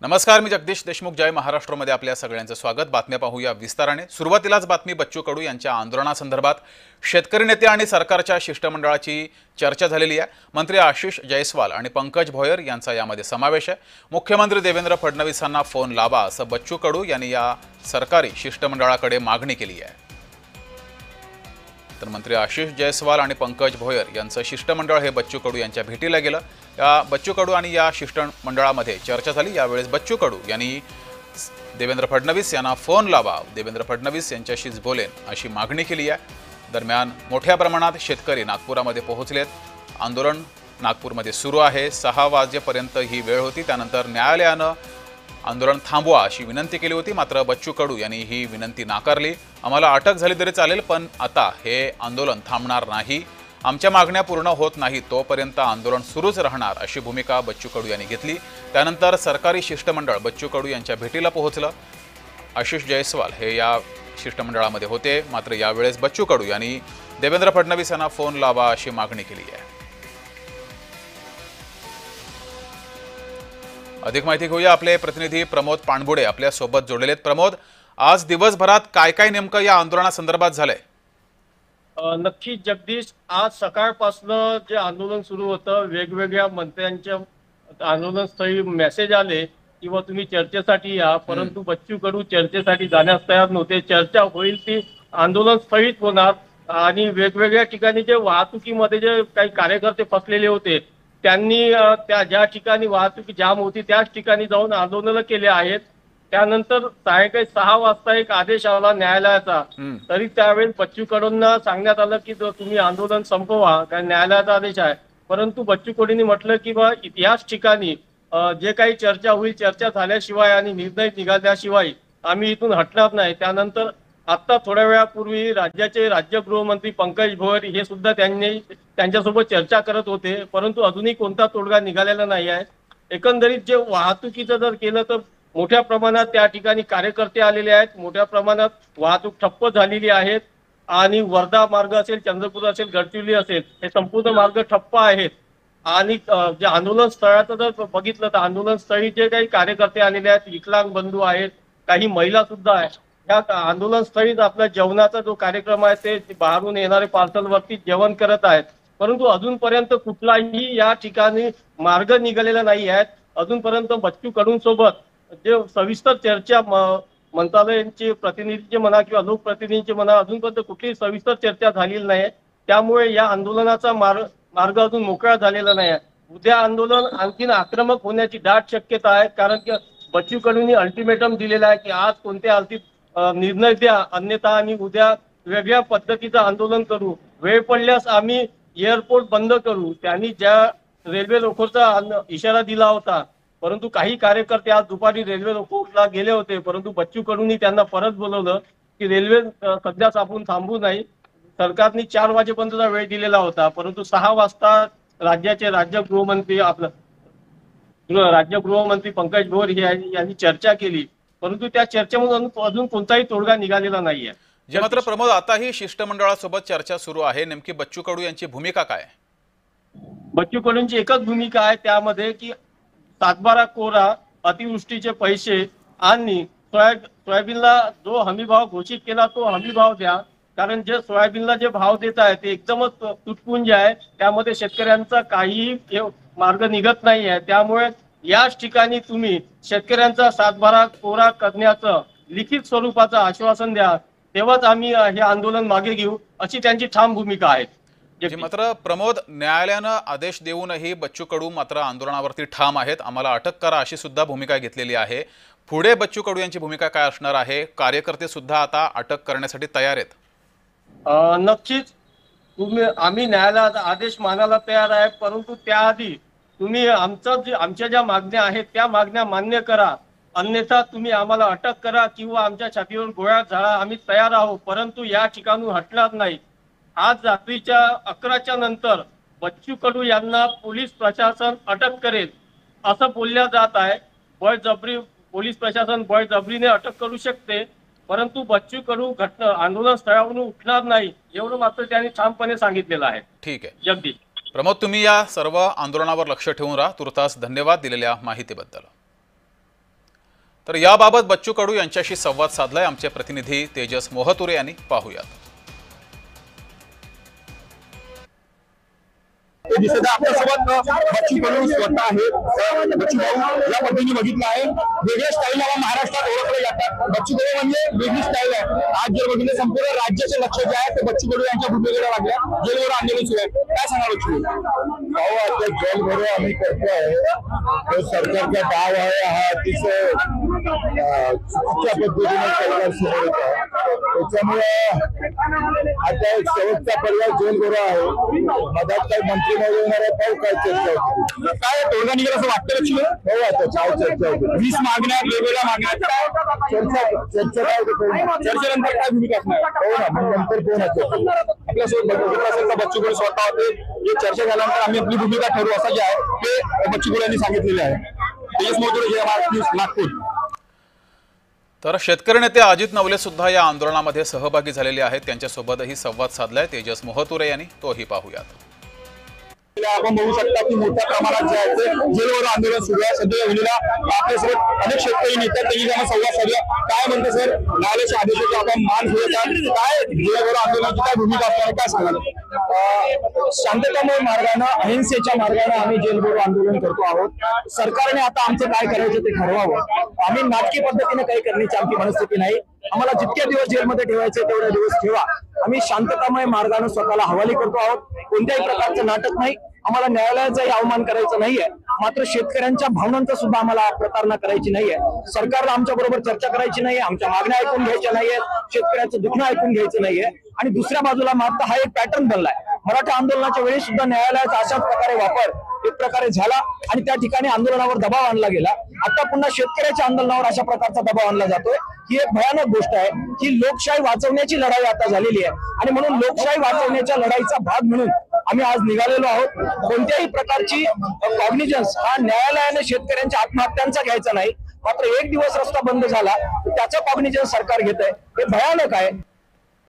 नमस्कार, मी जगदीश देशमुख. जय महाराष्ट्रमध्ये आपल्या सगळ्यांचं स्वागत. बातम्या पाहूया विस्ताराने. सुरुवातीलाच बातमी बच्चू कडू यांच्या आंदोलनासंदर्भात शेतकरी नेते आणि सरकारच्या शिष्टमंडळाची चर्चा झालेली आहे. मंत्री आशिष जयस्वाल आणि पंकज भोयर यांचा यामध्ये समावेश आहे. मुख्यमंत्री देवेंद्र फडणवीसांना फोन लावा असं बच्चू कडू यांनी या सरकारी शिष्टमंडळाकडे मागणी केली आहे. तर मंत्री आशिष जयस्वाल आणि पंकज भोयर यांचं शिष्टमंडळ हे बच्चू कडू यांच्या भेटीला गेलं. या बच्चू कडू आणि या शिष्टमंडळामध्ये चर्चा झाली. यावेळेस बच्चू कडू यांनी देवेंद्र फडणवीस यांना फोन लावा, देवेंद्र फडणवीस यांच्याशीच बोलेन अशी मागणी केली आहे. दरम्यान मोठ्या प्रमाणात शेतकरी नागपुरामध्ये पोहोचलेत. आंदोलन नागपूरमध्ये सुरू आहे. 6 वाजेपर्यंत ही वेळ होती. त्यानंतर न्यायालयानं आंदोलन थांबवा अशी विनंती केली होती, मात्र बच्चू कडू यांनी ही विनंती नाकारली. आम्हाला अटक झाली तरी चालेल, पण आता हे आंदोलन थांबणार नाही. आमच्या मागण्या पूर्ण होत नाही तोपर्यंत आंदोलन सुरूच राहणार अशी भूमिका बच्चू कडू यांनी घेतली. त्यानंतर सरकारी शिष्टमंडळ बच्चू कडू यांच्या भेटीला पोहोचलं. आशिष जयस्वाल हे या शिष्टमंडळामध्ये होते, मात्र यावेळेस बच्चू कडू यांनी देवेंद्र फडणवीस यांना फोन लावा अशी मागणी केली आहे. अधिक माहिती घेऊया. आपले प्रतिनिधी प्रमोद पाणबुडे आपल्या सोबत जोडलेले आहेत. प्रमोद, आज दिवसभरात काय काय नेमकं या आंदोलनासंदर्भात झालंय? नक्की जगदीश, आज सकाळपासून जे आंदोलन सुरू होतं, वेगवेगळ्या मंत्र्यांच्या आंदोलनस्थळी मेसेज आले किंवा तुम्ही चर्चेसाठी या, परंतु बच्चू कडू चर्चेसाठी जाण्यास तयार नव्हते. चर्चा होईल ती आंदोलनस्थळीच होणार आणि वेगवेगळ्या ठिकाणी जे वाहतुकीमध्ये जे काही कार्यकर्ते फसलेले होते त्यांनी त्या ज्या ठिकाणी वाहतूक जाम होती त्याच ठिकाणी जाऊन आंदोलन केले आहेत. त्यानंतर सायंकाळी 6 वाजता एक आदेश आला न्यायालयाचा. तरी त्यावेळेस बच्चू कडूंना सांगण्यात आलं की तुम्ही आंदोलन संपवा, कारण न्यायालयाचा आदेश आहे. परंतु बच्चू कडूंनी म्हटलं की याच ठिकाणी जे काही चर्चा होईल, चर्चा झाल्याशिवाय आणि निर्णय निघाल्याशिवाय आम्ही इथून हटणार नाही. त्यानंतर आता थोड्या वेळापूर्वी राज्याचे राज्य गृहमंत्री पंकज भोयर हे सुद्धा त्यांच्यासोबत चर्चा करत होते, परंतु अजूनही कोणता तोडगा निघालेला नाही आहे. एकंदरीत जे वाहतुकीचं जर केलं तर मोठ्या प्रमाणात त्या ठिकाणी कार्यकर्ते आलेले आहेत. मोठ्या प्रमाणात वाहतूक ठप्प झालेली आहेत आणि वर्धा मार्ग असेल, चंद्रपूर असेल, गडचिरोली असेल, हे संपूर्ण मार्ग ठप्प आहेत. आणि जे आंदोलन स्थळाचं जर बघितलं तर आंदोलन स्थळी जे काही कार्यकर्ते आलेले आहेत, विकलांग बंधू आहेत, काही महिला सुद्धा आहेत. या आंदोलन स्थळीच आपल्या जेवणाचा जो कार्यक्रम आहे ते बाहेरून येणारे पार्सलवरती जेवण करत आहेत. परंतु अजूनपर्यंत कुठलाही या ठिकाणी मार्ग निघालेला नाही आहे. अजूनपर्यंत बच्चू कडूंसोबत जे सविस्तर चर्चा मंत्रालयांचे प्रतिनिधीचे म्हणा किंवा लोकप्रतिनिधींचे म्हणा, अजूनपर्यंत कुठलीही सविस्तर चर्चा झालेली नाही. त्यामुळे या आंदोलनाचा मार्ग अजून मोकळा झालेला नाही. उद्या आंदोलन आणखीन आक्रमक होण्याची दाट शक्यता आहे, कारण की बच्चू कडूंनी अल्टिमेटम दिलेला आहे की आज कोणत्या हालतीत निर्णय द्या, अन्यथा आम्ही उद्या वेगळ्या पद्धतीचं आंदोलन करू. वेळ पडल्यास आम्ही एअरपोर्ट बंद करू. त्यांनी ज्या रेल्वे रोकोचा इशारा दिला होता, परंतु काही कार्यकर्ते आज दुपारी रेल्वे रोकोला गेले होते, परंतु बच्चू कडूंनी त्यांना परत बोलवलं की रेल्वे सध्याच आपण थांबू नाही. सरकारने 4 वाजेपर्यंतचा वेळ दिलेला होता, परंतु 6 वाजता राज्याचे राज्य गृहमंत्री पंकज भोयर यांनी चर्चा केली, परंतु त्या चर्चेमधून अजून कोणताही तोडगा निघालेला नाहीये. जे मात्र प्रमोद, आताही शिष्टमंडळासोबत चर्चा सुरू आहे. नेमकी बच्चू कडू यांची भूमिका काय? बच्चू कडूंची एकच भूमिका आहे त्यामध्ये की 7/12 कोरा, अतिवृष्टीचे पैसे आणि सोयाबीनला जो हमीभाव घोषित केला तो हमीभाव द्या. कारण जे सोयाबीनला जे भाव देत आहे ते एकदमच तुटपुंज आहे. त्यामध्ये शेतकऱ्यांचा काहीही मार्ग निघत नाही आहे. त्यामुळे याच ठिकाणी तुम्ही शेतकऱ्यांचा 7/12 कोरा करण्याचं लिखित स्वरूपाचं आश्वासन द्या, तेव्हाच आम्ही हे आंदोलन मागे घेऊ, अशी त्यांची ठाम भूमिका आहे. मात्र प्रमोद, न्यायालयानं आदेश देऊनही बच्चू कडू मात्र आंदोलनावरती ठाम आहेत. आम्हाला अटक करा अशी सुद्धा भूमिका घेतलेली आहे. पुढे बच्चू कडू यांची भूमिका काय असणार आहे? कार्यकर्ते सुद्धा आता अटक करण्यासाठी तयार आहेत. नक्कीच आम्ही न्यायालयाचा आदेश मानायला तयार आहे, परंतु त्याआधी तुम्ही आमच्या ज्या मागण्या आहेत त्या मागण्या मान्य करा, अन्यथा तुम्ही आम्हाला अटक करा किंवा आमच्या छातीवर गोळ्या झाडा, आम्ही तयार आहोत, परंतु या ठिकाणून हटणार नाही. आज रात्रीच्या 11च्या नंतर बच्चू कडू यांना पोलीस प्रशासन अटक करेल असं बोलल्या जात आहे. पोलीस प्रशासन बळजबरीने अटक करू शकते, परंतु बच्चू कडू आंदोलन स्थळावरून उठणार नाही, एवढं मात्र त्यांनी ठामपणे सांगितलेलं आहे. ठीक आहे जगदीश. प्रमोद, तुम्ही या सर्व आंदोलनावर लक्ष ठेवून राहा. तुर्तास धन्यवाद दिलेल्या माहितीबद्दल. तर याबाबत बच्चू कडू यांच्याशी संवाद साधलाय आमचे प्रतिनिधी तेजस मोहतुरे यांनी. पाहूयात. दिसत आपल्यासोबत बच्चू कडू स्वतः आहे. बच्चू भाऊ या पद्धतीने बघितलं आहे, वेगळ्या स्टाईल महाराष्ट्रात ओळखले जातात. बच्चू कडू म्हणजे वेगळी स्टाईल आहे. आज जर बघितलं संपूर्ण राज्याचे लक्ष जे आहे ते बच्चू कडू यांच्या भूमिकेला लागल्या. जेलभरो आंदोलन सुरू आहे, काय सांगा बच्चू भाऊ? आता जेलभरो आम्ही करतोय, तो सरकारचा डाव आहे. हा अतिशय चुकीच्या पद्धतीने सरकार सुरू होत आहे. त्याच्यामुळे आता शेवटचा पर्याय जेलभरो आहे. मधात काही मंत्री येणार आहे, पाहू काय चर्चा होती, काय तोडगा निघेल असं वाटतं लक्ष्मी? हो, आता काय चर्चा होती, 20 मागण्या, वेगवेगळ्या मागण्या, चर्चा काय होतं, चर्चेनंतर काय भूमिका असणार? हो ना, मग नंतर कोण आपल्यासोबत बघितलं असेल तर बच्चू कडू स्वतः होते. जे चर्चा झाल्यानंतर आम्ही आपली भूमिका ठरवू असं जे आहे ते बच्चू कडू यांनी सांगितलेले आहे. तेजस मोहतुरे, नागपूर. तर शेतकरी नेते अजित नवले सुद्धा या आंदोलनामध्ये सहभागी झालेले आहेत. त्यांच्यासोबतही संवाद साधलाय तेजस मोहतुरे यांनी, तोही पाहूयात. आपण बघू शकता की मोठ्या प्रमाणात जे आहे ते जेलभरो आंदोलन सुरू आहे. सध्या वेळेला आपल्यासोबत अनेक शेतकरी नेते त्यांनी त्यांना संवाद साधला. काय म्हणतं सर, न्यायालयाच्या आदेशाचा आपण मान ठेवतात, काय जेलभरो आंदोलनाची काय भूमिका असणार, काय सांगाल? शांततामय मार्गाने, अहिंसेच्या मार्गाने आम्ही जेलभरो आंदोलन करतो आहोत. सरकारने आता आमचं काय करायचं ते ठरवावं. आम्ही नाटकी पद्धतीने काही करण्याची आमची मनस्थिती नाही. आम्हाला जितके दिवस जेलमध्ये ठेवायचे तेवढे दिवस ठेवा. आम्ही शांततामय मार्गाने स्वतःला हवाली करतो आहोत. कोणत्याही प्रकारचं नाटक नाही. आम्हाला न्यायालयाचाही अवमान करायचा नाहीये, मात्र शेतकऱ्यांच्या भावनांचा सुद्धा आम्हाला प्रतारणा करायची नाहीये. सरकारला आमच्या बरोबर चर्चा करायची नाहीये, आमच्या मागण्या ऐकून घ्यायच्या नाहीये, शेतकऱ्याचं दुखणं ऐकून घ्यायचं नाहीये. आणि दुसऱ्या बाजूला मात्र हा एक पॅटर्न बनलाय. मराठा आंदोलनाच्या वेळी सुद्धा न्यायालयाचा अशाच प्रकारे वापर एक प्रकारे झाला आणि त्या ठिकाणी आंदोलनावर दबाव आणला गेला. आता पुन्हा शेतकऱ्याच्या आंदोलनावर अशा प्रकारचा दबाव आणला जातोय. ही एक भयानक गोष्ट आहे. ही लोकशाही वाचवण्याची लढाई आता झालेली आहे आणि म्हणून लोकशाही वाचवण्याच्या लढाईचा भाग म्हणून आम्ही आज निघालेलो आहोत. कोणत्याही प्रकारची कॉग्निजन्स हा न्यायालयाने शेतकऱ्यांच्या आत्महत्यांचा घ्यायचा नाही. मात्र एक दिवस रस्ता बंद झाला त्याचा कॉग्निजन्स सरकार घेत आहे, हे भयानक आहे.